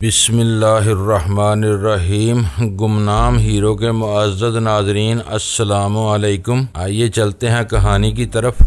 बिस्मिल्लाहिर्रहमानिर्रहीम। गुमनाम हीरो के मुअज़्ज़ज़ नाज़रीन, अस्सलामु अलैकुम। आइए चलते हैं कहानी की तरफ।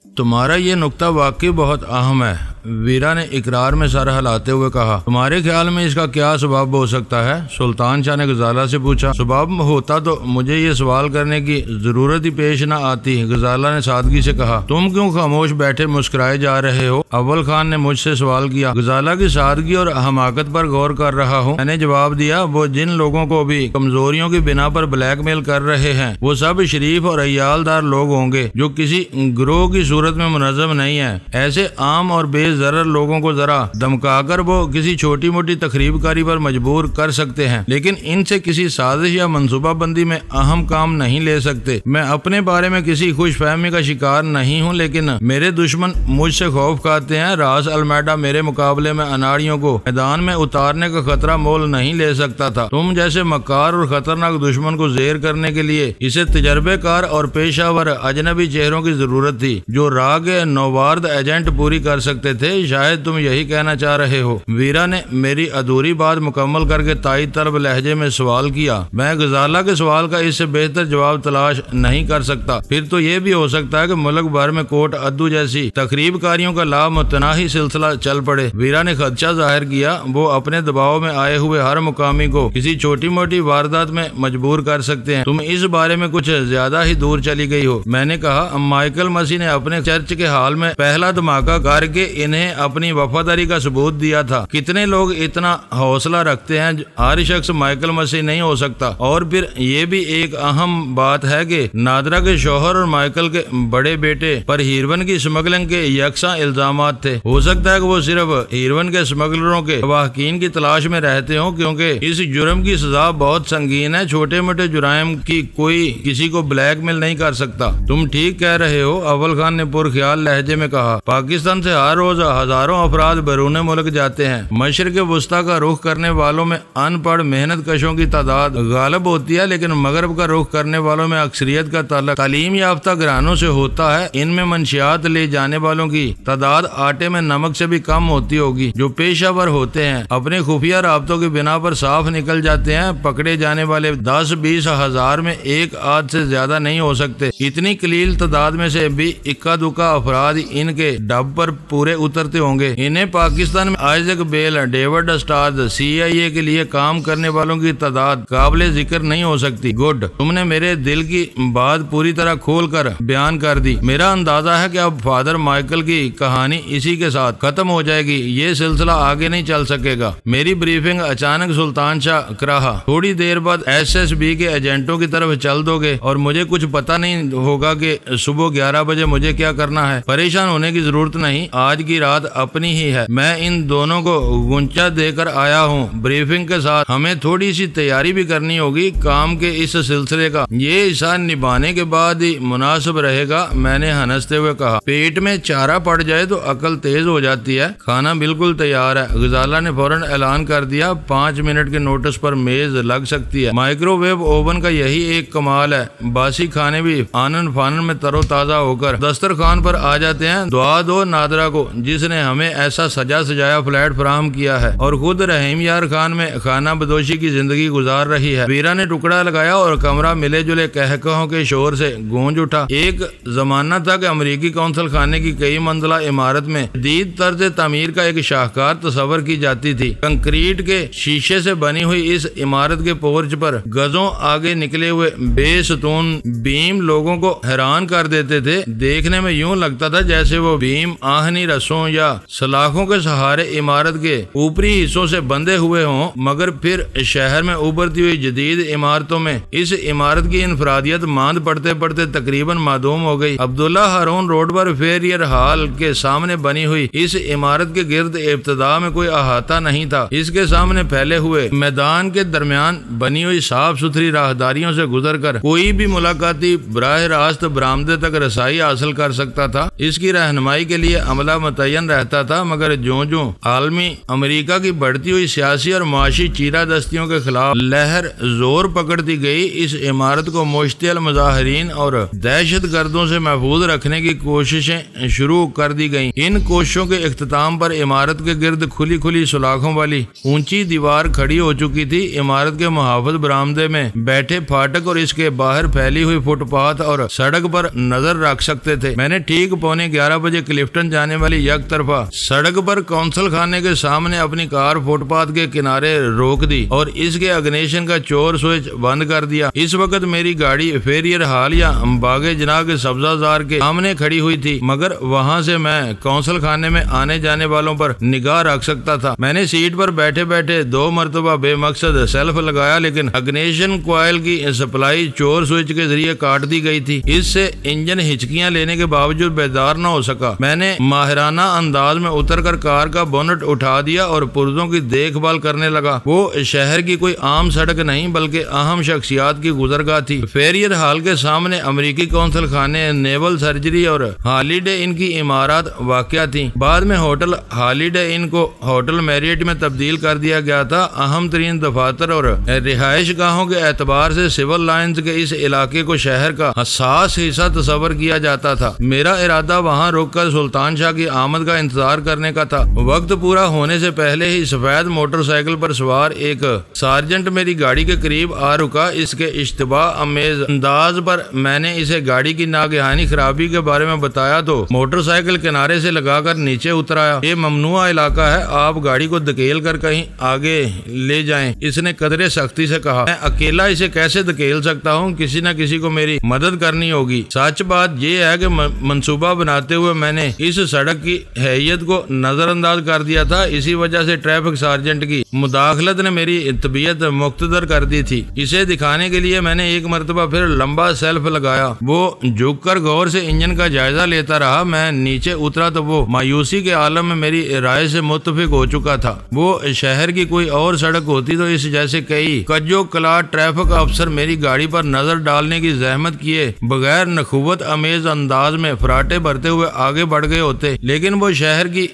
तुम्हारा ये नुक्ता वाकई बहुत अहम है, वीरा ने इकरार में सर हिलाते हुए कहा। तुम्हारे ख्याल में इसका क्या सबब हो सकता है? सुल्तान शाह ने गजाला से पूछा। सबब होता तो मुझे ये सवाल करने की जरूरत ही पेश न आती, गजाला ने सादगी से कहा। तुम क्यों खामोश बैठे मुस्कुराए जा रहे हो? अव्वल खान ने मुझसे सवाल किया। गजाला की सादगी और हमाकत पर गौर कर रहा हूँ, मैंने जवाब दिया। वो जिन लोगों को भी कमजोरियों की बिना पर ब्लैकमेल कर रहे हैं वो सब शरीफ और अय्यालदार लोग होंगे जो किसी गिरोह की सूरत में मुनज़्ज़म नहीं है। ऐसे आम और बेज़रर लोगों को जरा धमकाकर वो किसी छोटी मोटी तकरीबकारी पर मजबूर कर सकते हैं, लेकिन इनसे किसी साजिश या मंसूबाबंदी में अहम काम नहीं ले सकते। मैं अपने बारे में किसी खुशफहमी का शिकार नहीं हूँ, लेकिन मेरे दुश्मन मुझसे खौफ खाते हैं। रास अलमैडा मेरे मुकाबले में अनाड़ियों को मैदान में उतारने का खतरा मोल नहीं ले सकता था। तुम जैसे मक्कार और खतरनाक दुश्मन को ज़ेर करने के लिए इसे तजर्बेकार और पेशावर अजनबी चेहरों की जरूरत थी जो राग नौवार्द एजेंट पूरी कर सकते थे। शायद तुम यही कहना चाह रहे हो। वीरा ने मेरी अधूरी बात मुकम्मल करके ताईद तलब लहजे में सवाल किया। मैं गजाला के सवाल का इससे बेहतर जवाब तलाश नहीं कर सकता। फिर तो ये भी हो सकता है कि मुल्क भर में कोट अद्दू जैसी तकरीबकारियों का लामुतनाही सिलसिला चल पड़े। वीरा ने खदशा जाहिर किया। वो अपने दबाव में आए हुए हर मुकामी को किसी छोटी मोटी वारदात में मजबूर कर सकते हैं। तुम इस बारे में कुछ ज्यादा ही दूर चली गई हो। मैंने कहा, माइकल मसीह ने अपने चर्च के हाल में पहला धमाका करके इन्हें अपनी वफादारी का सबूत दिया था। कितने लोग इतना हौसला रखते हैं? हर शख्स माइकल मसीह नहीं हो सकता। और फिर ये भी एक अहम बात है कि नादरा के शौहर और माइकल के बड़े बेटे पर हीरोइन की स्मगलिंग के यकसा इल्जामात थे। हो सकता है कि वो सिर्फ हीरोइन के स्मगलरों के वाहकीन की तलाश में रहते हो, क्योंकि इस जुर्म की सजा बहुत संगीन है। छोटे मोटे जुराइम की कोई किसी को ब्लैकमेल नहीं कर सकता। तुम ठीक कह रहे हो, अव्वल खान ने पुरख्याल लहजे में कहा। पाकिस्तान से हर रोज हजारों अफराद बैरून मुल्क जाते हैं। मशरिक वस्ता का रुख करने वालों में अनपढ़ मेहनत कशों की तादाद गालिब होती है, लेकिन मगरब का रुख करने वालों में अक्सरियत का ताल्लुक तालीम याफ्ता घरानों से होता है। इनमें मंशियात ले जाने वालों की तादाद आटे में नमक से भी कम होती होगी। जो पेशावर होते हैं अपने खुफिया राब्तों की बिना पर साफ निकल जाते हैं। पकड़े जाने वाले 10-20 हजार में एक आध से ज्यादा नहीं हो सकते। इतनी कलील तादाद में से भी इक्का दुक्का अफराद इनके डब पर पूरे उतरते होंगे। इन्हें पाकिस्तान में Isaac Bell, David Stars, CIA के लिए काम करने वालों की तादाद काबिले जिक्र नहीं हो सकती। गुड, तुमने मेरे दिल की बात पूरी तरह खोल कर बयान कर दी। मेरा अंदाजा है कि अब फादर माइकल की कहानी इसी के साथ खत्म हो जाएगी। ये सिलसिला आगे नहीं चल सकेगा। मेरी ब्रीफिंग अचानक सुल्तान शाह कराहा। थोड़ी देर बाद SSB के एजेंटों की तरफ चल दोगे और मुझे कुछ पता नहीं होगा कि सुबह 11 बजे मुझे क्या करना है। परेशान होने की जरूरत नहीं, आज की रात अपनी ही है। मैं इन दोनों को गुंचा देकर आया हूँ। ब्रीफिंग के साथ हमें थोड़ी सी तैयारी भी करनी होगी। काम के इस सिलसिले का ये हिस्सा निभाने के बाद ही मुनासिब रहेगा, मैंने हंसते हुए कहा। पेट में चारा पड़ जाए तो अकल तेज हो जाती है। खाना बिल्कुल तैयार है, गजाला ने फौरन ऐलान कर दिया। 5 मिनट के नोटिस पर मेज लग सकती है। माइक्रोवेव ओवन का यही एक कमाल है, बासी खाने भी आनन फानन में तरोताजा होकर दस्तरखान पर आ जाते हैं। दुआ दो नादरा को जिसने हमें ऐसा सजा सजाया फ्लैट फराहम किया है और खुद रहीम यार खान में खाना बदोशी की जिंदगी गुजार रही है। वीरा ने टुकड़ा लगाया और कमरा मिले जुले कहकहों के शोर से गूंज उठा। एक जमाना था कि अमरीकी कौंसल खाने की कई मंजिला इमारत में जदीद तर्ज तामीर का एक शाहकार तस्वर की जाती थी। कंक्रीट के शीशे से बनी हुई इस इमारत के पोर्च पर गजों आगे निकले हुए बेसतून बीम लोगों को हैरान कर देते थे। देखने में यूं लगता था जैसे वो बीम आहनी रस्सों या सलाखों के सहारे इमारत के ऊपरी हिस्सों से बंधे हुए हों। मगर फिर शहर में उभरती हुई जदीद इमारतों में इस इमारत की इनफरादियत मांद पड़ते पड़ते तकरीबन मादूम हो गई। अब्दुल्ला हारून रोड पर फेरियर हाल के सामने बनी हुई इस इमारत के गिर्द इब्तदा में कोई अहाता नहीं था। इसके सामने फैले हुए मैदान के दरमियान बनी हुई साफ सुथरी राहदारियों से गुजरकर कोई भी मुलाकाती बराह रास्त बरामदे तक रसाई हासिल कर सकता था। इसकी रहनुमाई के लिए अमला मुतय्यन रहता था, मगर ज्यों ज्यों आलमी अमेरिका की बढ़ती हुई सियासी और माशी चीरादस्तियों के खिलाफ लहर जोर पकड़ती गई, इस इमारत को मुश्तिल मुजाहिरीन और दहशत गर्दों से महफूज रखने की कोशिशें शुरू कर दी गयी। इन कोशिशों के इख्तिताम पर इमारत के गिर्द खुली खुली सुलाखों वाली ऊंची दीवार खड़ी हो चुकी थी। इमारत के मुहाफिज बरामदे में बैठे फाटक और इसके बाहर फैली हुई फुटपाथ और सड़क पर नजर रख सकते थे। मैंने ठीक 11:15 बजे क्लिफ्टन जाने वाली एक तरफा सड़क पर कौंसल खाने के सामने अपनी कार फुटपाथ के किनारे रोक दी और इसके अग्निशन का चोर स्विच बंद कर दिया। इस वक्त मेरी गाड़ी फेरियर हाल या बागे जना के सब्जाजार के सामने खड़ी हुई थी, मगर वहां से मैं कौंसल खाने में आने जाने वालों पर निगाह रख सकता था। मैंने सीट पर बैठे बैठे 2 मरतबा बेमकसद सेल्फ लगाया, लेकिन अग्निशन कॉइल की सप्लाई चोर स्विच के जरिए काट दी गई थी। इससे इंजन हिचकियां लेने के बावजूद बेदार न हो सका। मैंने माहिराना अंदाज में उतरकर कार का बोनट उठा दिया और पुर्जों की देखभाल करने लगा। वो शहर की कोई आम सड़क नहीं बल्कि अहम शख्सियात की गुजरगाह थी। फेरियर हाल के सामने अमेरिकी कौंसल खाने, नेवल सर्जरी और हॉलीडे इन की इमारत वाक़या थी। बाद में होटल हॉलीडे इन को होटल मैरियट में तब्दील कर दिया गया था। अहम तरीन दफातर और रिहाइश गाहों के एतबार से सिविल लाइन्स के इस इलाके को शहर का हसास हिस्सा तस्वर किया जाता था। मेरा इरादा वहाँ रुककर सुल्तान शाह की आमद का इंतजार करने का था। वक्त पूरा होने से पहले ही सफेद मोटरसाइकिल पर सवार एक सार्जेंट मेरी गाड़ी के करीब आ रुका। इसके इश्तिबा अमेज अंदाज पर मैंने इसे गाड़ी की नागहानी खराबी के बारे में बताया तो मोटरसाइकिल किनारे से लगाकर नीचे उतराया। ये ममनुआ इलाका है, आप गाड़ी को धकेल कर कहीं आगे ले जाएं। इसने कदरे सख्ती से कहा। मैं अकेला इसे कैसे धकेल सकता हूँ, किसी न किसी को मेरी मदद करनी होगी। सच बात यह है कि मंसूबा बनाते हुए मैंने इस सड़क की हैयत को नजरअंदाज कर दिया था। इसी वजह से ट्रैफिक सार्जेंट की मुदाखलत ने मेरी तबीयत मुख्तदर कर दी थी। इसे दिखाने के लिए मैंने एक मरतबा फिर लंबा सेल्फ लगाया। वो झुककर गौर से इंजन का जायजा लेता रहा। मैं नीचे उतरा तो वो मायूसी के आलम में मेरी राय से मुत्तफिक हो चुका था। वो शहर की कोई और सड़क होती तो इस जैसे कई कज्जो कला ट्रैफिक अफसर मेरी गाड़ी पर नजर डालने की जहमत किए बगैर नखुवत अमेज अंदाज में फराटे भरते हुए आगे बढ़ गए होते, लेकिन वो शहर की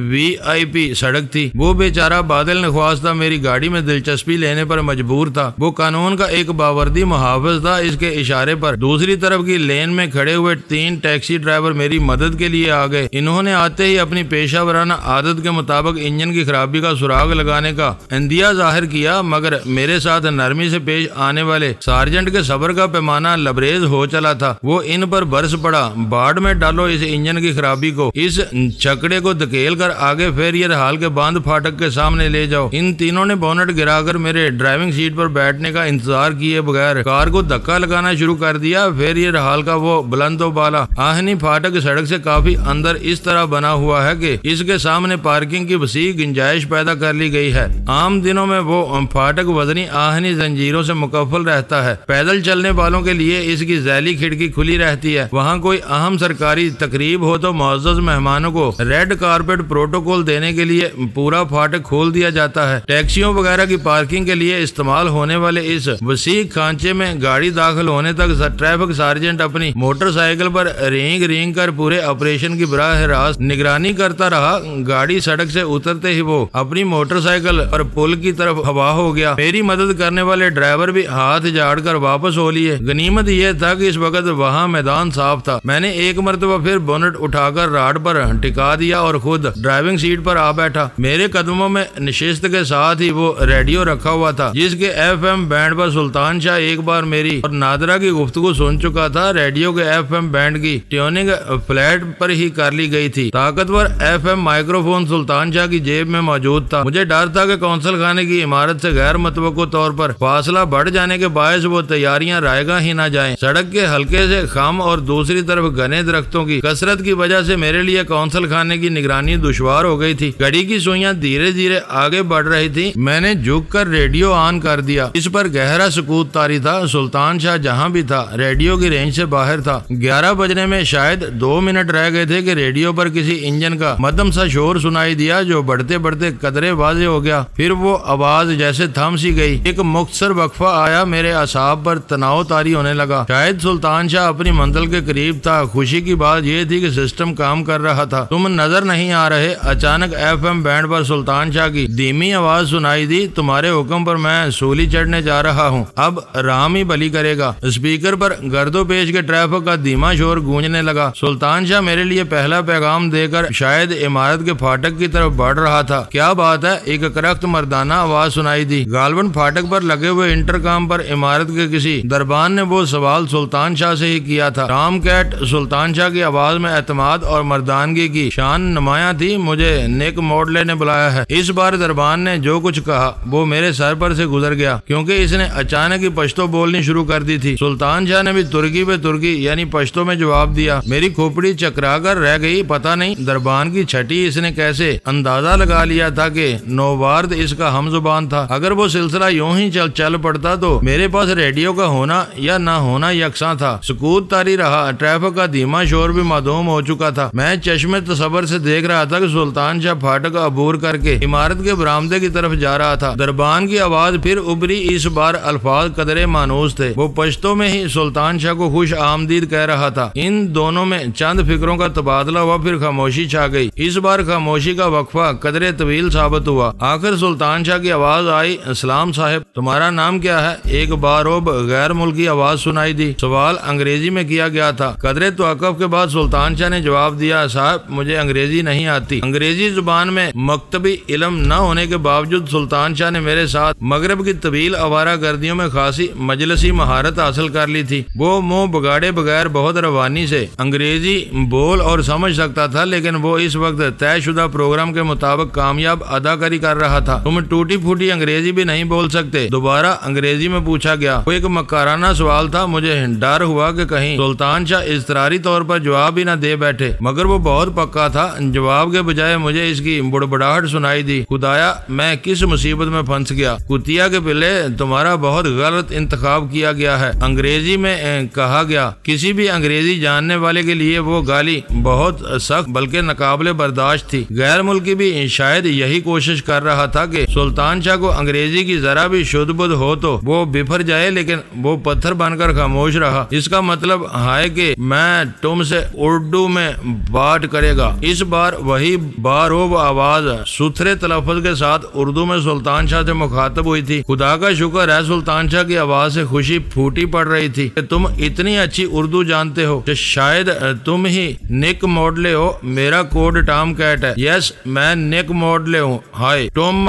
VIP सड़क थी। वो बेचारा बादल नख्वास्ता मेरी गाड़ी में दिलचस्पी लेने पर मजबूर था। वो कानून का एक बावर्दी मुहाफिज था। इसके इशारे पर दूसरी तरफ की लेन में खड़े हुए 3 टैक्सी ड्राइवर मेरी मदद के लिए आ गए। इन्होंने आते ही अपनी पेशा वराना आदत के मुताबिक इंजन की खराबी का सुराग लगाने का इंदिया जाहिर किया, मगर मेरे साथ नरमी से पेश आने वाले सार्जेंट के सब्र का पैमाना लबरेज हो चला था। वो इन पर बरस पड़ा। बाढ़ में डालो इस इंजन की खराबी को, इस छकड़े को धकेल कर आगे फेरियर हाल के बांध फाटक के सामने ले जाओ। इन तीनों ने बोनट गिराकर मेरे ड्राइविंग सीट पर बैठने का इंतजार किए बगैर कार को धक्का लगाना शुरू कर दिया। फेरियर हाल का वो बुलंदो बाला आहनी फाटक सड़क से काफी अंदर इस तरह बना हुआ है कि इसके सामने पार्किंग की वसी गुंजाइश पैदा कर ली गई है। आम दिनों में वो फाटक वजनी आहनी जंजीरों से मुकफ्फल रहता है। पैदल चलने वालों के लिए इसकी जैली खिड़की खुली रहती है। वहाँ कोई अहम सरकारी तकरीब हो तो मुअज़्ज़ज़ मेहमानों को रेड कारपेट प्रोटोकॉल देने के लिए पूरा फाटक खोल दिया जाता है। टैक्सियों वगैरह की पार्किंग के लिए इस्तेमाल होने वाले इस वसी खांचे में गाड़ी दाखिल होने तक ट्रैफिक सार्जेंट अपनी मोटरसाइकिल पर रेंग रेंग कर पूरे ऑपरेशन की बराह रास्त निगरानी करता रहा। गाड़ी सड़क से उतरते ही वो अपनी मोटरसाइकिल और पुल की तरफ हवा हो गया। मेरी मदद करने वाले ड्राइवर भी हाथ झाड़ कर वापस हो लिए। गनीमत यह था कि इस वक्त वहाँ मैदान साफ था। मैंने एक मरतबा फिर बोनट उठाकर राड पर टिका दिया और खुद ड्राइविंग सीट पर आ बैठा। मेरे कदमों में निशिस्त के साथ ही वो रेडियो रखा हुआ था जिसके FM बैंड पर सुल्तान शाह एक बार मेरी और नादरा की गुफ्तगू सुन चुका था। रेडियो के FM बैंड की ट्यूनिंग फ्लैट पर ही कर ली गई थी। ताकतवर FM माइक्रोफोन सुल्तान शाह की जेब में मौजूद था। मुझे डर था कि कौंसल खाने की इमारत से गैर मतवक्को तौर पर फासला बढ़ जाने के बायस वो तैयारियां रायगा ही न जाएं। सड़क के हल्के से खम और दूसरी तरफ घने दरख्तों की कसरत की वजह से मेरे लिए कौंसल खाने की निगरानी दुश्वार हो गई थी। घड़ी की सुइयां धीरे धीरे आगे बढ़ रही थी। मैंने झुककर रेडियो ऑन कर दिया। इस पर गहरा सुकूत तारी था। सुल्तान शाह जहां भी था रेडियो की रेंज से बाहर था। 11 बजने में शायद 2 मिनट रह गए थे कि रेडियो पर किसी इंजन का मध्यम सा शोर सुनाई दिया जो बढ़ते बढ़ते कदरे वाजे हो गया। फिर वो आवाज जैसे थम सी गई। एक मुख्तसर वक्फा आया। मेरे असाब पर तनाव तारी होने लगा। शायद सुल्तान शाह अपनी मंजिल के करीब था। खुशी की बात यह थी कि सिस्टम काम कर रहा था। था, तुम नजर नहीं आ रहे। अचानक FM बैंड पर सुल्तान शाह की धीमी आवाज सुनाई दी, तुम्हारे हुक्म पर मैं सूली चढ़ने जा रहा हूँ, अब राम ही बली करेगा। स्पीकर पर गर्दोपेश के ट्रैफिक का धीमा शोर गूंजने लगा। सुल्तान शाह मेरे लिए पहला पैगाम देकर शायद इमारत के फाटक की तरफ बढ़ रहा था। क्या बात है, एक करख्त मर्दाना आवाज सुनाई दी। गालबन फाटक पर लगे हुए इंटरकॉम पर इमारत के किसी दरबान ने वो सवाल सुल्तान शाह से ही किया था। राम कैट। सुल्तान शाह की आवाज में एतमाद और मर्दानगी की शान नुमाया थी। मुझे निक मॉडले ने बुलाया है। इस बार दरबान ने जो कुछ कहा वो मेरे सर पर से गुजर गया, क्योंकि इसने अचानक ही पश्तो बोलनी शुरू कर दी थी। सुल्तान शाह ने भी तुर्की पे तुर्की यानी पश्तो में जवाब दिया। मेरी खोपड़ी चकरा कर रह गई। पता नहीं दरबान की छठी इसने कैसे अंदाजा लगा लिया था कि नौवार्द इसका हम जुबान था। अगर वो सिलसिला यूं ही चल पड़ता तो मेरे पास रेडियो का होना या ना होना यकसा था। सुकूत तारी रहा। ट्रैफिक का धीमा शोर भी मादूम हो चुका था। मैं चश्मे तसव्वुर से देख रहा था कि सुल्तान शाह फाटक अबूर करके इमारत के बरामदे की तरफ जा रहा था। दरबान की आवाज फिर उभरी। इस बार अल्फाज कदरे मानूस थे। वो पश्तो में ही सुल्तान शाह को खुश आमदीद कह रहा था। इन दोनों में चंद फिक्रों का तबादला हुआ, फिर खामोशी छा गई। इस बार खामोशी का वक्फा कदरे तवील साबित हुआ। आखिर सुल्तान शाह की आवाज आई, सलाम साहब, तुम्हारा नाम क्या है? एक बारोब गैर मुल्की आवाज सुनाई दी। सवाल अंग्रेजी में किया गया था। कदरे तवक्कुफ के बाद सुल्तान शाह ने जवाब दिया, साहब मुझे अंग्रेजी नहीं आती। अंग्रेजी जुबान में मकतबी इल्म न होने के बावजूद सुल्तान शाह ने मेरे साथ मगरब की तवील आवारा गर्दियों में खासी मजलसी महारत हासिल कर ली थी। वो मुंह बगाड़े बगैर बहुत रवानी से अंग्रेजी बोल और समझ सकता था, लेकिन वो इस वक्त तयशुदा प्रोग्राम के मुताबिक कामयाब अदाकारी कर रहा था। तुम टूटी फूटी अंग्रेजी भी नहीं बोल सकते? दोबारा अंग्रेजी में पूछा गया। वो एक मकाराना सवाल था। मुझे डर हुआ कि कहीं सुल्तान शाह इस्तरारी तौर पर जवाब ही न दे बैठे, मगर वो बहुत पक्का था। जवाब के बजाय मुझे इसकी बुड़बड़ाहट सुनाई दी। खुदाया, मैं किस मुसीबत में फंस गया। कुतिया के पिले, तुम्हारा बहुत गलत इंतखाब किया गया है। अंग्रेजी में कहा गया। किसी भी अंग्रेजी जानने वाले के लिए वो गाली बहुत सख्त बल्कि नाकाबिले बर्दाश्त थी। गैर मुल्की भी शायद यही कोशिश कर रहा था कि सुल्तान शाह को अंग्रेजी की जरा भी शुद्ध बुद्ध हो तो वो बिफर जाए, लेकिन वो पत्थर बनकर खामोश रहा। इसका मतलब है कि मैं तुमसे उर्दू में बात करेगा। इस बार वही बारोब आवाज सुथरे तलफ़्फ़ुज़ के साथ उर्दू में सुल्तान शाह से मुखातब हुई थी। खुदा का शुक्र है सुल्तान शाह की आवाज से खुशी फूटी पड़ रही थी कि तुम इतनी अच्छी उर्दू जानते हो। शायद तुम ही निक मॉडले हो। मेरा कोड टॉम कैट है। यस, मैं निक मॉडले हूँ। हाय, तुम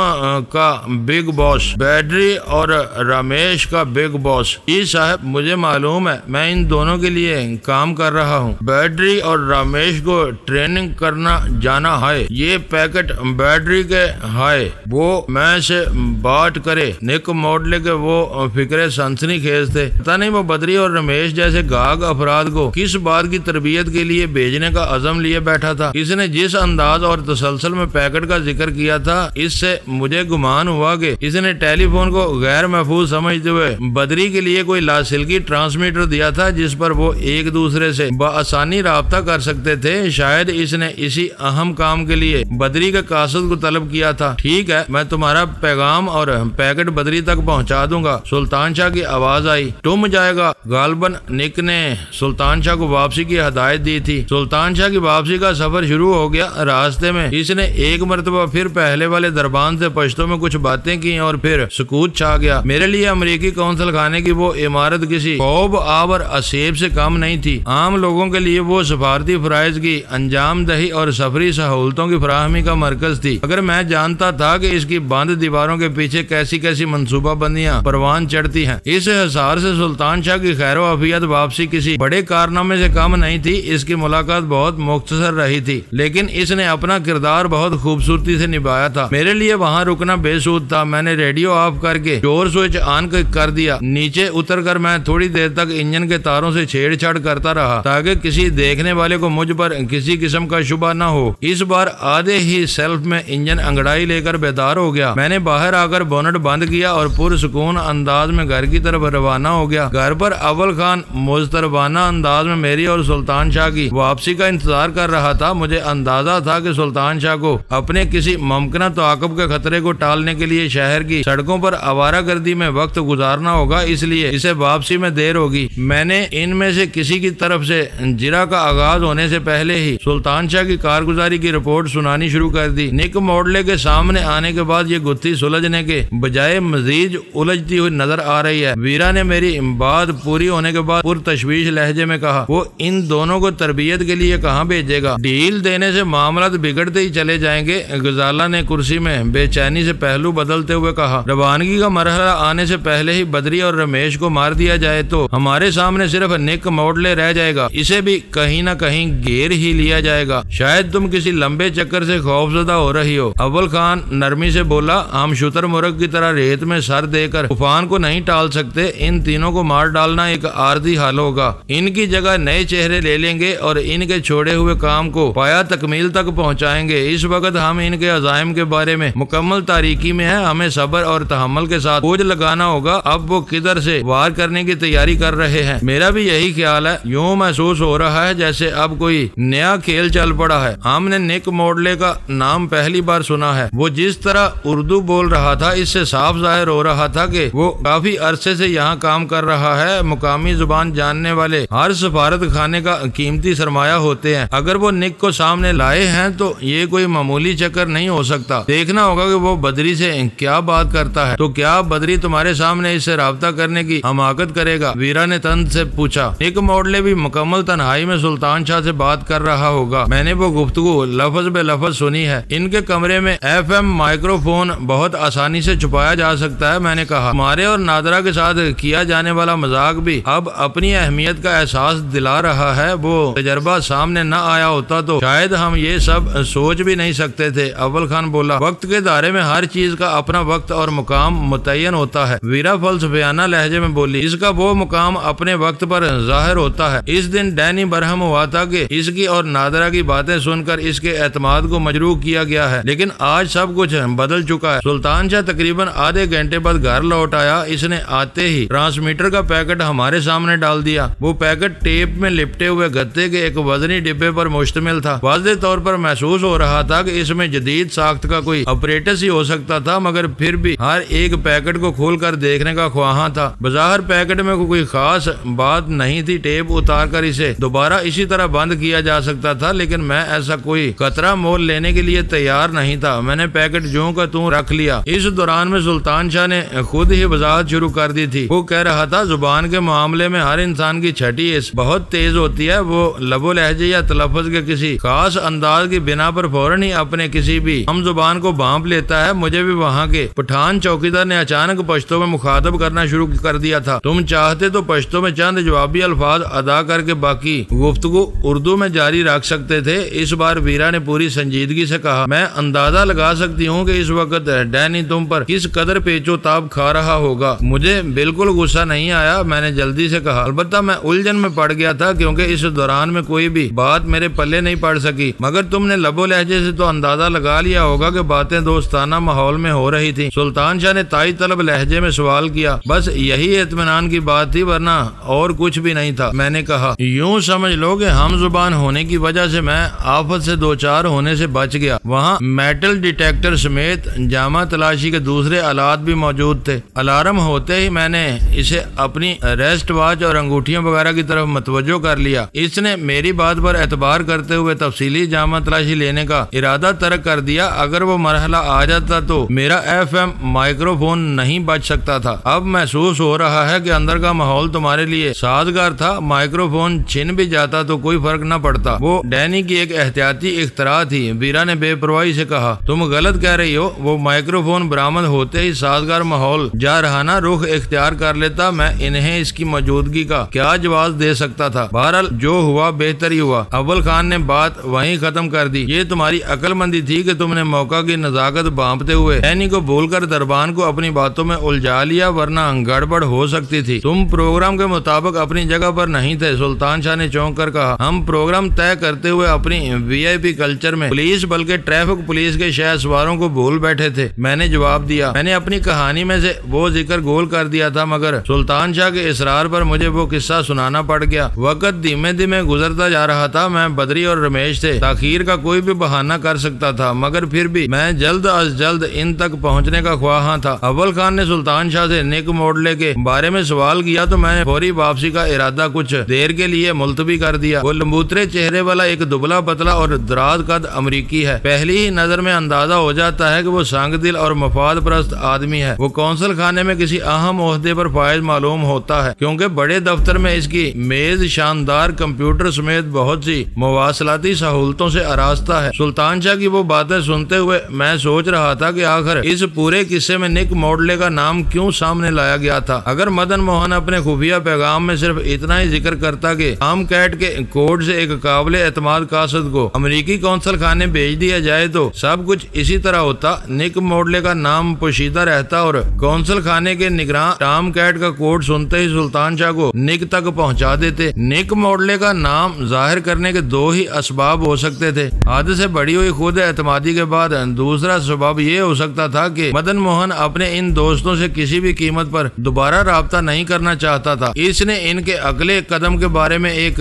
का बिग बॉस बैटरी और रमेश का बिग बॉस। जी साहब, मुझे मालूम है, मैं इन दोनों के लिए काम कर रहा हूँ। बैटरी और रमेश को ट्रेनिंग करना जाना है। ये पैकेट बैटरी के है, वो मैं से बात करे। निक मॉडले के वो फिक्रे सनसनी खेज थे। पता नहीं वो बदरी और रमेश जैसे गाग अफराद को किस बात की तरबियत के लिए भेजने का अज़म लिए बैठा था। इसने जिस अंदाज और तसलसल में पैकेट का जिक्र किया था, इससे मुझे गुमान हुआ कि इसने टेलीफोन को गैर महफूज समझते हुए बदरी के लिए कोई लासिल्की ट्रांसमीटर दिया था जिस पर वो एक दूसरे से बआसानी राब्ता कर सकते थे। शायद इसने इसी अहम काम के लिए बदरी के कासद को तलब किया था। ठीक है, मैं तुम्हारा पैगाम और पैकेट बदरी तक पहुंचा दूंगा। सुल्तान शाह की आवाज आई, तुम जाएगा। गालबन निक ने सुल्तान शाह को वापसी की हदायत दी थी। सुल्तान शाह की वापसी का सफर शुरू हो गया। रास्ते में इसने एक मरतबा फिर पहले वाले दरबान से पश्तो में कुछ बातें की और फिर सुकूत छा गया। मेरे लिए अमेरिकी कौंसल खाने की वो इमारत किसी खौब आवर असेब से कम नहीं थी। आम लोगों के लिए वो सफारती फराइज की अंजाम दही और सफरी सहूलतों की फराहमी का मरकज थी। अगर मैं जानता था कि इसकी बंद दीवारों के पीछे कैसी कैसी मनसूबाबंदियां परवान चढ़ती हैं, इस हिसार से सुल्तान शाह की खैर आफियत वापसी किसी बड़े कारनामे से कम नहीं थी। इसकी मुलाकात बहुत मुख्तसर रही थी, लेकिन इसने अपना किरदार बहुत खूबसूरती से निभाया था। मेरे लिए वहाँ रुकना बेसूद था। मैंने रेडियो ऑफ करके डोर स्विच ऑन कर दिया। नीचे उतरकर मैं थोड़ी देर तक इंजन के तारों से छेड़छाड़ करता रहा ताकि किसी देखने वाले को मुझ पर किसी किस्म का शुबा न हो। इस बार आधे ही सेल्फ में इंजन अंगड़ाई लेकर बेदार हो गया। मैंने बाहर आकर बोनट बंद किया और पुरसुकून अंदाज में घर की तरफ रवाना हो गया। घर पर अव्वल खान मुस्तरबाना अंदाज में मेरी और सुल्तान शाह की वापसी का इंतजार कर रहा था, मुझे अंदाजा था कि सुल्तान शाह को अपने किसी मुमकिन ताक़ुब के खतरे को टालने के लिए शहर की सड़कों पर आवारागर्दी में वक्त गुजारना होगा, इसलिए इसे वापसी में देर होगी। मैंने इनमें से किसी की तरफ से जिरा का आगाज होने से पहले ही सुल्तान शाह की कारगुजारी की रिपोर्ट सुनानी शुरू कर दी। निक मोडले के सामने आने के बाद ये गुत्थी सुलझने के बजाय मजीद उलझती हुई नजर आ रही है। वीरा ने मेरी बात पूरी होने के बाद पुरतशवीश लहजे में कहा, वो इन दोनों को तरबियत के लिए कहाँ भेजेगा? ढील देने से मामला बिगड़ते ही चले जाएंगे। गजाला ने कुर्सी में बेचैनी से पहलू बदलते हुए कहा, रवानगी का मरहला आने से पहले ही बदरी और रमेश को मार दिया जाए तो हमारे सामने सिर्फ निक मोडले रह जाएगा, इसे भी कहीं न कहीं घेर ही लिया जाएगा। शायद तुम किसी लंबे चक्कर से खौफजदा हो रही हो। अव्वल खान नरमी से बोला, हम शुतर मुर्ग की तरह रेत में सर देकर तूफान को नहीं टाल सकते। इन तीनों को मार डालना एक आर्जी हल होगा। इनकी जगह नए चेहरे ले लेंगे और इनके छोड़े हुए काम को पाया तकमील तक पहुंचाएंगे। इस वक्त हम इनके अजायम के बारे में मुकम्मल तारीकी में है। हमें सब्र और तहम्मुल के साथ बोझ लगाना होगा। अब वो किधर से वार करने की तैयारी कर रहे हैं, मेरा भी यही ख्याल है। यूं महसूस हो रहा है जैसे अब कोई नया खेल चल पड़ा है। हमने निक मोडले का नाम पहली बार सुना है। वो जिस तरह उर्दू बोल रहा था, इससे साफ जाहिर हो रहा था कि वो काफी अरसे से यहाँ काम कर रहा है। मुकामी जुबान जानने वाले हर सफारत खाने का कीमती सरमाया होते हैं। अगर वो निक को सामने लाए हैं तो ये कोई मामूली चक्कर नहीं हो सकता। देखना होगा कि वो बदरी से क्या बात करता है। तो क्या बदरी तुम्हारे सामने इससे राब्ता करने की हमाकत करेगा? वीरा ने तंज से पूछा। निक मोडले भी मुकम्मल तन्हाई में सुल्तान शाह से बात कर रहा होगा। मैंने वो गुफ्तगू लफ्ज बे लफ्ज सुनी है। इनके कमरे में FM माइक्रोफोन बहुत आसानी से छुपाया जा सकता है। मैंने कहा, हमारे और नादरा के साथ किया जाने वाला मजाक भी अब अपनी अहमियत का एहसास दिला रहा है। वो तजर्बा सामने न आया होता तो शायद हम ये सब सोच भी नहीं सकते थे। अव्वल खान बोला, वक्त के दायरे में हर चीज का अपना वक्त और मुकाम मुतय्यन होता है। वीरा फलसफियाना लहजे में बोली, इसका वो मुकाम अपने वक्त पर जाहिर होता है। इस दिन डैनी बरहम हुआ था कि इसकी और नादरा की बातें सुनकर इसके एतमाद को मजरूह किया गया है, लेकिन आज सब कुछ बदल चुका है। सुल्तान शाह तकरीबन आधे घंटे बाद घर लौट आया। इसने आते ही ट्रांसमीटर का पैकेट हमारे सामने डाल दिया। वो पैकेट टेप में लिपटे हुए गत्ते के एक वजनी डिब्बे पर मुश्तमिल था। वाज़ेह तौर पर महसूस हो रहा था कि इसमें जदीद साख्त का कोई ऑपरेटस ही हो सकता था, मगर फिर भी हर एक पैकेट को खोलकर देखने का ख्वाहा था। बाजार पैकेट में कोई खास बात नहीं थी। टेप उतार कर इसे दोबारा इसी तरह बंद किया जा सकता था, लेकिन मैं ऐसा कोई खतरा मोल लेने के लिए तैयार नहीं था। मैंने पैकेट ज्यों का त्यों रख लिया। इस दौरान में सुल्तान शाह ने खुद ही वजाहत शुरू कर दी थी। वो कह रहा था, जुबान के मामले में हर इंसान की छठी हिस्स बहुत तेज होती है। वो लबो लहजे या तलफ़्फ़ुज़ के किसी खास अंदाज की बिना पर फौरन ही अपने किसी भी हम जुबान को भांप लेता है। मुझे भी वहाँ के पठान चौकीदार ने अचानक पश्तो में मुखातब करना शुरू कर दिया था। तुम चाहते तो पश्तो में चंद जवाबी अल्फाज अदा करके बाकी गुफ्तगू उर्दू में जारी रख सकते थे। इस बार वीरा ने पूरी संजीदगी से कहा, मैं अंदाजा लगा सकती हूँ कि इस वक्त डैनी तुम पर किस कदर पेचो ताब खा रहा होगा। मुझे बिल्कुल गुस्सा नहीं आया। मैंने जल्दी से कहा, अलबत्ता मैं उलझन में पड़ गया था क्योंकि इस दौरान में कोई भी बात मेरे पल्ले नहीं पड़ सकी। मगर तुमने लबो लहजे से तो अंदाजा लगा लिया होगा कि बातें दोस्ताना माहौल में हो रही थी। सुल्तान शाह ने ताई तलब लहजे में सवाल किया। बस यही इत्मीनान की बात थी, वरना और कुछ भी नहीं था। मैंने कहा, यूं समझ लो कि हम जुबान होने की वजह से मैं आफत से दो चार होने से बच गया। वहाँ मेटल डिटेक्टर समेत जामा तलाशी के दूसरे आलात भी मौजूद थे। अलार्म होते ही मैंने इसे अपनी रेस्ट वॉच और अंगूठियों वगैरह की तरफ मतवज्जो कर लिया। इसने मेरी बात पर एतबार करते हुए तफसीली जामा तलाशी लेने का इरादा तर्क कर दिया। अगर वो मरहला आ जाता तो मेरा FM माइक्रोफोन नहीं बच सकता था। अब महसूस हो रहा है कि अंदर का माहौल तुम्हारे लिए साजगार था। माइक्रोफोन छिन भी जाता तो कोई फर्क न पड़ता। वो डैनी की एक एहतियाती इख्तरा थी। वीरा ने बेपरवाही से कहा, तुम गलत कह रही हो। वो माइक्रोफोन बरामद होते ही साजगार माहौल जा रहाना रुख इख्तियार कर लेता। मैं इन्हें इसकी मौजूदगी का क्या जवाब दे सकता था। बहरहाल जो हुआ बेहतर ही हुआ। अव्वल खान ने बात वहीं खत्म कर दी। ये तुम्हारी अक्लमंदी थी कि तुमने मौका की नजाकत भांपते हुए डैनी को भूलकर दरबान को अपनी बातों में उलझा लिया, वरना गड़बड़ हो सकती थी। तुम प्रोग्राम के मुताबिक अपनी जगह पर नहीं थे। सुल्तान शाह ने चौंक कर कहा, हम प्रोग्राम तय करते हुए अपनी VIP कल्चर में पुलिस बल्कि ट्रैफिक पुलिस के शहर सवारों को भूल बैठे थे। मैंने जवाब दिया, मैंने अपनी कहानी में से वो जिक्र गोल कर दिया था, मगर सुल्तान शाह के इसरार पर मुझे वो किस्सा सुनाना पड़ गया। वक्त धीमे धीमे गुजरता जा रहा था। मैं, बदरी और रमेश थे। ताखीर का कोई भी बहाना कर सकता था, मगर फिर भी मैं जल्द अज जल्द इन तक पहुंचने का ख्वाह था। अव्वल खान ने सुल्तान शाह से निक मोडले के बारे में सवाल किया तो मैंने फौरी वापसी का इरादा कुछ देर के लिए मुलतवी कर दिया। वो लंबूतरे चेहरे वाला एक दुबला पतला और दराज कद अमरीकी है। पहली ही नजर में अंदाजा हो जाता है कि वो संगदिल और मफाद परस्त आदमी है। वो कौंसल खाने में किसी अहम ओहदे पर फायज मालूम होता है, क्योंकि बड़े दफ्तर में इसकी मेज शानदार कंप्यूटर समेत बहुत सी मवासलाती सहूलतों से आरास्ता है। सुल्तान शाह की वो बातें सुनते हुए मैं सोच रहा था कि आखिर इस पूरे किस्से में निक मोडले का नाम क्यों सामने लाया गया था। अगर मदन मोहन अपने खुफिया पैगाम में सिर्फ इतना ही जिक्र करता कि आम कैट के कोड से एक काबिल एतमाद कासद को अमेरिकी कौंसल खाने भेज दिया जाए तो सब कुछ इसी तरह होता। निक मोडले का नाम पोशीदा रहता और कौंसल खाने के निगरान टॉम कैट का कोड सुनते ही सुल्तान शाह को निक तक पहुंचा देते। निक मोडले का नाम जाहिर करने के दो ही असबाब हो सकते थे। हद से बड़ी हुई खुद एतमादी के बाद दूसरा सबब ये हो सकता था कि मदन मोहन अपने इन दोस्तों से किसी भी कीमत पर दोबारा राब्ता नहीं करना चाहता था। इसने इनके अगले कदम के बारे में एक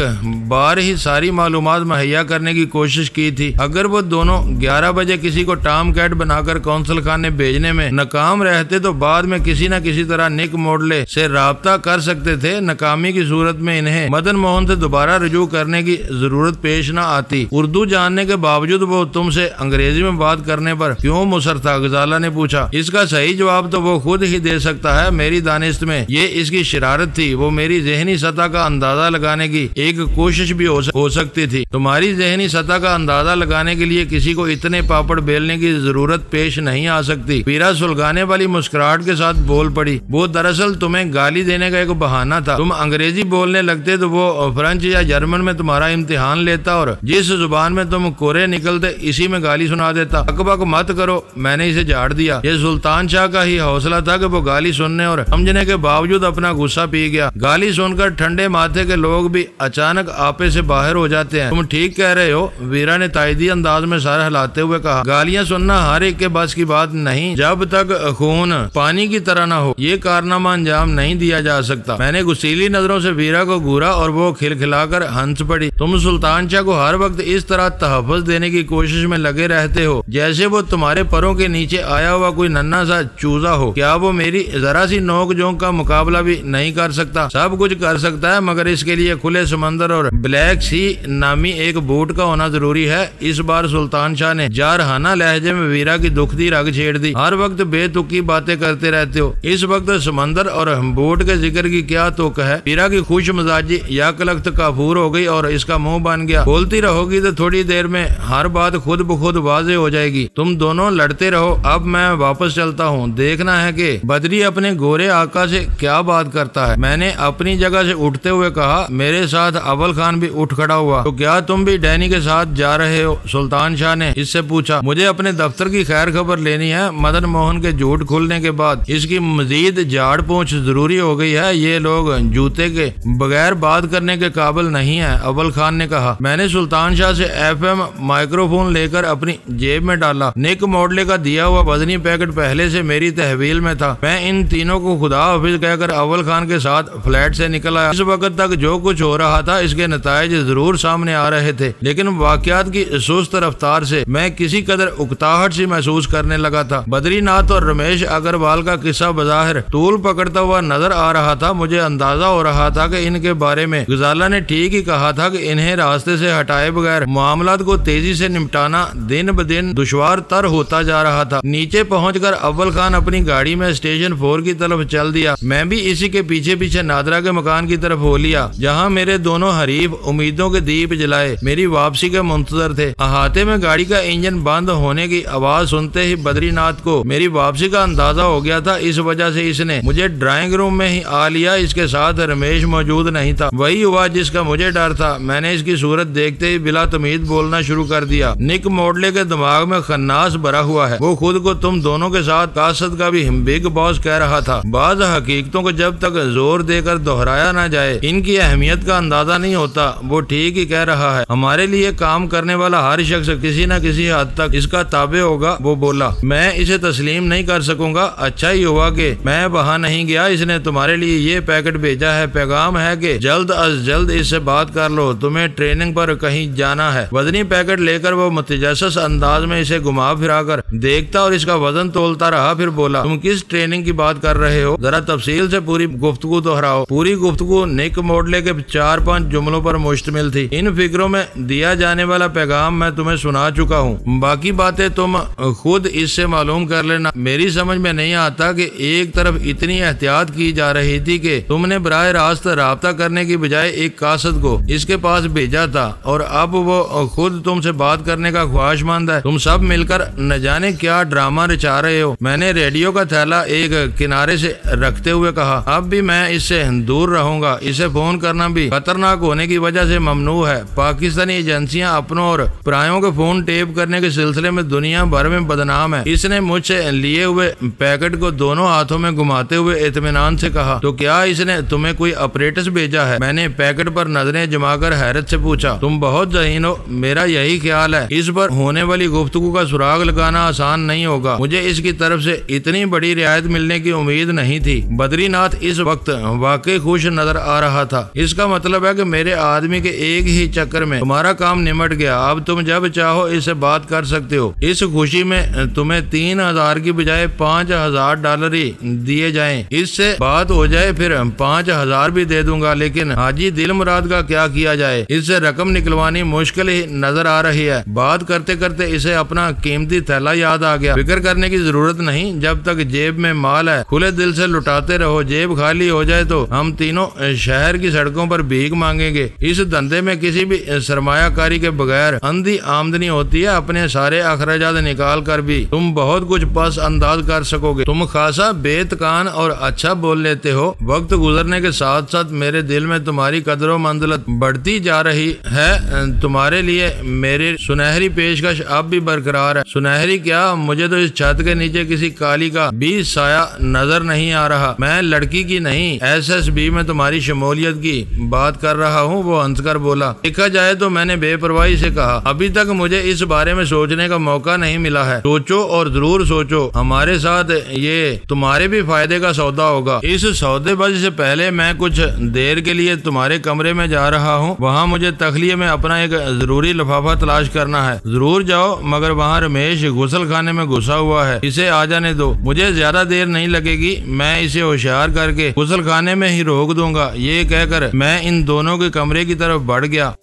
बार ही सारी मालूमात मुहैया करने की कोशिश की थी। अगर वो दोनों 11 बजे किसी को टॉम कैट बनाकर कौंसल खाने भेजने में नाकाम रहते तो बाद में किसी न किसी तरह निक मोडले से राब्ता कर सकते थे। नाकामी की सूरत में इन्हें मदन मोहन से दोबारा रुजू करने की जरूरत पेश न आती। उर्दू जानने के बावजूद वो तुमसे अंग्रेजी में बात करने पर क्यों मुसर था? गजाला ने पूछा। इसका सही जवाब तो वो खुद ही दे सकता है। मेरी दानिश में ये इसकी शरारत थी। वो मेरी जहनी सतह का अंदाजा लगाने की एक कोशिश भी हो सकती थी। तुम्हारी जहनी सतह का अंदाजा लगाने के लिए किसी को इतने पापड़ बेलने की जरूरत पेश नहीं आ सकती। पीरा सुलगाने वाली मुस्कुराहट के साथ बोल पड़ी। वो दरअसल तुम्हें गाली देने का एक बहाना था। तुम अंग्रेजी बोलने लगते तो वो फ्रेंच या जर्मन में तुम्हारा इम्तिहान लेता और जिस जुबान में तुम कोरे निकलते इसी में गाली सुना देता। अकबक मत करो, मैंने इसे झाड़ दिया। ये सुल्तान शाह का ही हौसला था कि वो गाली सुनने और समझने के बावजूद अपना गुस्सा पी गया। गाली सुनकर ठंडे माथे के लोग भी अचानक आपे से बाहर हो जाते हैं। तुम ठीक कह रहे हो, वीरा ने तायदी अंदाज में सर हिलाते हुए कहा। गालियां सुनना हर एक के बस की बात नहीं। जब तक खून पानी की तरह न हो ये कारनामा अंजाम नहीं दिया जा सकता। मैंने गुस्सीली नजरों से वीरा को घूरा और वो खिलखिलाकर हंस पड़ी। तुम सुल्तान शाह को हर वक्त इस तरह तहफ़्फ़ुज़ देने की कोशिश में लगे रहते हो जैसे वो तुम्हारे परों के नीचे आया हुआ कोई नन्हा सा चूजा हो। क्या वो मेरी जरा सी नोक झोंक का मुकाबला भी नहीं कर सकता? सब कुछ कर सकता है, मगर इसके लिए खुले समंदर और ब्लैक सी नामी एक बूट का होना जरूरी है। इस बार सुल्तान शाह ने जारहाना लहजे में वीरा की दुखती रग छेड़ दी। हर वक्त बेतुकी बातें करते रहते हो। इस वक्त समंदर और बूट के जिक्र की क्या तुक है? वीरा की खुश मिजाजी याकलख्त काफूर हो गई और इसका मुंह बन गया। बोलती रहोगी तो थोड़ी देर में हर बात खुद ब खुद वाजे हो जाएगी। तुम दोनों लड़ते रहो, अब मैं वापस चलता हूँ। देखना है कि बदरी अपने गोरे आका से क्या बात करता है। मैंने अपनी जगह से उठते हुए कहा। मेरे साथ अव्वल खान भी उठ खड़ा हुआ। तो क्या तुम भी डैनी के साथ जा रहे हो? सुल्तान शाह ने इससे पूछा। मुझे अपने दफ्तर की खैर खबर लेनी है। मदन मोहन के झूठ खुलने के बाद इसकी मजीद झाड़ पोंछ जरूरी हो गई है। ये लोग जूते के बगैर बात करने के काबिल नहीं है, अव्वल खान ने कहा। मैंने सुल्तान शाह से FM माइक्रोफोन लेकर अपनी जेब में डाला। निक मोडले का दिया हुआ वजनी पैकेट पहले से मेरी तहवील में था। मैं इन तीनों को खुदा हाफिज कहकर अव्वल खान के साथ फ्लैट से निकल आया। इस वक्त तक जो कुछ हो रहा था इसके नतायज जरूर सामने आ रहे थे, लेकिन वाकयात की सुस्त रफ्तार से मैं किसी कदर उकताहट सी महसूस करने लगा था। बद्रीनाथ और रमेश अग्रवाल का किस्सा बज़ाहिर तूल पकड़ता हुआ नजर आ रहा था। मुझे अंदाजा हो रहा था कि इनके बारे में गजाला ने ठीक ही कहा था कि इन्हें रास्ते से हटाए बगैर मामलात को तेजी से निपटाना दिन ब दिन दुश्वार तर होता जा रहा था। नीचे पहुंचकर अव्वल खान अपनी गाड़ी में स्टेशन 4 की तरफ चल दिया। मैं भी इसी के पीछे पीछे नादरा के मकान की तरफ हो लिया, जहां मेरे दोनों हरीफ उम्मीदों के दीप जलाए मेरी वापसी के मुंतजर थे। अहाते में गाड़ी का इंजन बंद होने की आवाज सुनते ही बद्रीनाथ को मेरी वापसी का अंदाजा हो गया था। इस वजह से इसने मुझे ड्राइंग रूम में ही आ लिया। इसके साथ रमेश मौजूद नहीं था। वही हुआ जिसका मुझे डर था। मैंने इसकी सूरत देखते ही बिला तमीज बोलना शुरू कर दिया। निक मोडले के दिमाग में खन्नास भरा हुआ है। वो खुद को तुम दोनों के साथ कासद का भी बिग बॉस कह रहा था। बाज हकीकतों को जब तक जोर देकर दोहराया ना जाए इनकी अहमियत का अंदाजा नहीं होता। वो ठीक ही कह रहा है। हमारे लिए काम करने वाला हर शख्स किसी न किसी हद तक इसका ताबे होगा। वो बोला। मैं इसे तस्लीम नहीं कर सकूंगा। अच्छा ही हुआ कि मैं वहाँ नहीं गया। इसने तुम्हारे लिए ये पैकेट भेजा है, पैगाम है कि जल्द अज जल्द इससे बात कर लो, तुम्हें ट्रेनिंग पर कहीं जाना है। वजनी पैकेट लेकर वो मुतजस्सिस अंदाज में इसे घुमा फिरा कर देखता और इसका वजन तोलता रहा। फिर बोला, तुम किस ट्रेनिंग की बात कर रहे हो, जरा तफसील से पूरी गुफ्तगू दोहराओ। पूरी गुफ्तगू निक मोडले के 4-5 जुमलों पर मुश्तमिल थी। इन फिक्रों में दिया जाने वाला पैगाम मैं तुम्हें सुना चुका हूँ, बाकी बातें तुम खुद इससे मालूम कर लेना। मेरी समझ में नहीं आता कि एक तरफ इतनी एहतियात की जा रही थी कि तुमने बराह रास्त राब्ता करने की बजाय एक कासद को इसके पास भेजा था और अब वो खुद तुमसे बात करने का ख्वाहिशमंद है। तुम सब मिलकर न जाने क्या ड्रामा रचा रहे हो। मैंने रेडियो का थैला एक किनारे से रखते हुए कहा, अब भी मैं इससे दूर रहूंगा। इसे फोन करना भी खतरनाक होने की वजह से ममनू है। पाकिस्तानी एजेंसियां अपनों और परायों के फोन टेप करने के सिलसिले में दुनिया भर में बदनाम है। इसने मुझसे लिए हुए पैकेट को दोनों हाथों में घुमाते हुए इत्मीनान से कहा, तो क्या इसने तुम्हें कोई ऑपरेटस भेजा है? मैंने पैकेट पर नजरें जमाकर हैरत से पूछा, तुम बहुत ज़हीन हो, मेरा यही ख्याल है। इस पर होने वाली गुफ्तगू का सुराग लगाना आसान नहीं होगा। मुझे इसकी तरफ से इतनी बड़ी रियायत मिलने की उम्मीद नहीं थी। बद्रीनाथ इस वक्त वाकई खुश नजर आ रहा था। इसका मतलब है कि मेरे आदमी के एक ही चक्कर में तुम्हारा काम निमट गया। अब तुम जब चाहो इससे बात कर सकते हो। इस खुशी में तुम्हें 3000 की बजाय $5000 ही दिए जाएं। इससे बात हो जाए फिर 5000 भी दे दूंगा, लेकिन हाजी दिल मुराद का क्या किया जाए? इससे रकम निकलवानी मुश्किल ही नजर आ रही है। बात करते करते इसे अपना कीमती थैला याद आ गया। फिक्र करने की जरूरत नहीं, जब तक जेब में माल है खुले दिल से लुटाते रहो। जेब खाली हो जाए तो हम तीनों शहर की सड़कों पर भीख मांगेंगे। इस धंधे में किसी भी सरमायाकारी के बगैर अंधी आमदनी होती है। अपने सारे अखराजात निकाल कर भी तुम बहुत कुछ पस अंदाज कर सकोगे। तुम खासा बेतकान और अच्छा बोल लेते हो। वक्त गुजरने के साथ साथ मेरे दिल में तुम्हारी कदर मंजिलत बढ़ती जा रही है। तुम्हारे लिए मेरी सुनहरी पेशकश अब भी बरकरार है। सुनहरी क्या, मुझे तो इस छत के नीचे किसी काली का भी साया नजर नहीं आ रहा। मैं लड़की की नहीं, SSB में तुम्हारी शमूलियत की बात कर रहा हूँ, वो हंसकर बोला। देखा जाए तो मैंने बेपरवाही से कहा, अभी तक मुझे इस बारे में सोचने का मौका नहीं मिला है। सोचो और जरूर सोचो, हमारे साथ ये तुम्हारे भी फायदे का सौदा होगा। इस सौदेबाजी से पहले मैं कुछ देर के लिए तुम्हारे कमरे में जा रहा हूँ। वहाँ मुझे तखलिए में अपना एक जरूरी लिफाफा तलाश करना है। जरूर जाओ, मगर वहाँ रमेश गुसल खाने में घुसा हुआ है, इसे आ जाने दो। मुझे ज्यादा देर नहीं लगेगी, मैं इसे होशियार करके गुसल खाने में ही रोक दूंगा। ये कहकर मैं इन दोनों के कमरे की तरफ बढ़ गया।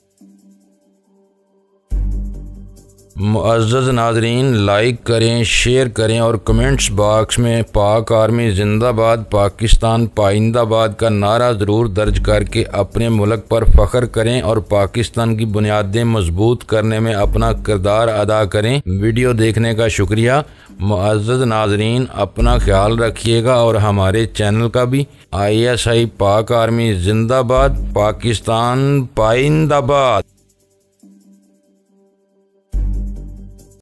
मुअज़्ज़ज़ नाज़रीन, लाइक करें, शेयर करें और कमेंट्स बॉक्स में पाक आर्मी जिंदाबाद, पाकिस्तान पाइंदाबाद का नारा ज़रूर दर्ज करके अपने मुल्क पर फ़ख्र करें और पाकिस्तान की बुनियादें मजबूत करने में अपना किरदार अदा करें। वीडियो देखने का शुक्रिया। मुअज़्ज़ज़ नाज़रीन, अपना ख्याल रखिएगा और हमारे चैनल का भी। ISI पाक आर्मी जिंदाबाद, पाकिस्तान पाइंदाबाद।